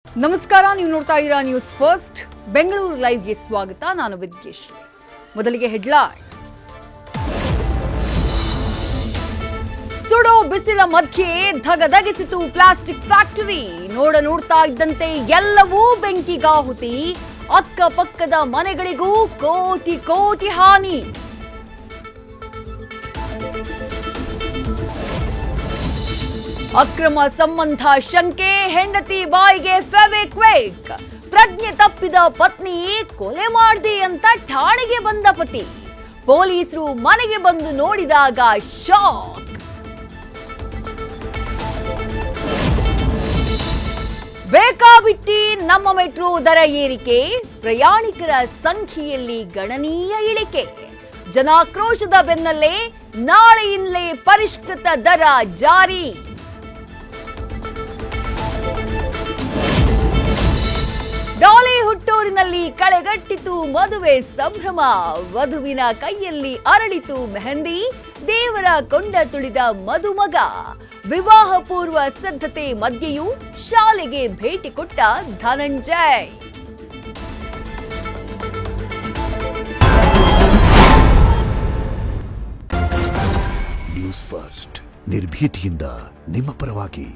ನಮಸ್ಕಾರ, ನೀವು ನೋಡ್ತಾ ಇದ್ದೀರಾ ನ್ಯೂಸ್ ಫಸ್ಟ್ ಬೆಂಗಳೂರು ಲೈವ್ಗೆ ಸ್ವಾಗತ. ನಾನು ವಿದ್ಯೇಶ್ರೀ. ಮೊದಲಿಗೆ ಹೆಡ್ಲೈನ್ಸ್. ಸುಡೋ ಬಿಸಿಲ ಮಧ್ಯೆ ಧಗಧಗಿಸಿತು ಪ್ಲಾಸ್ಟಿಕ್ ಫ್ಯಾಕ್ಟರಿ. ನೋಡ್ತಾ ಇದ್ದಂತೆ ಎಲ್ಲವೂ ಬೆಂಕಿಗಾಹುತಿ. ಅಕ್ಕಪಕ್ಕದ ಮನೆಗಳಿಗೂ ಕೋಟಿ ಕೋಟಿ ಹಾನಿ. ಅಕ್ರಮ ಸಂಬಂಧ ಶಂಕೆ, ಹೆಂಡತಿ ಬಾಯಿಗೆ ಫೆವಿಕ್ವಿಕ್. ಪ್ರಜ್ಞೆ ತಪ್ಪಿದ ಪತ್ನಿ ಕೊಲೆ ಮಾಡಿದೆ ಅಂತ ಠಾಣೆಗೆ ಬಂದ ಪತಿ. ಪೊಲೀಸರು ಮನೆಗೆ ಬಂದು ನೋಡಿದಾಗ ಶಾಕ್. ಬೇಕಾಬಿಟ್ಟಿ ನಮ್ಮ ಮೆಟ್ರೋ ದರ ಏರಿಕೆ, ಪ್ರಯಾಣಿಕರ ಸಂಖ್ಯೆಯಲ್ಲಿ ಗಣನೀಯ ಇಳಿಕೆ. ಜನಾಕ್ರೋಶದ ಬೆನ್ನಲ್ಲೇ ನಾಳೆಯಿಂದಲೇ ಪರಿಷ್ಕೃತ ದರ ಜಾರಿ. ಡಾಲಿ ಹುಟ್ಟೂರಿನಲ್ಲಿ ಕಳೆಗಟ್ಟಿತು ಮದುವೆ ಸಂಭ್ರಮ. ವಧುವಿನ ಕೈಯಲ್ಲಿ ಅರಳಿತು ಮೆಹಂದಿ. ದೇವರ ಕೊಂಡ ತುಳಿದ ಮದುಮಗ. ವಿವಾಹ ಪೂರ್ವ ಸಿದ್ಧತೆ ಮಧ್ಯೆಯೂ ಶಾಲೆಗೆ ಭೇಟಿ ಕೊಟ್ಟ ಧನಂಜಯ್. ನ್ಯೂಸ್ ಫಸ್ಟ್, ನಿರ್ಭೀತಿಯಿಂದ ನಿಮ್ಮ ಪರವಾಗಿ.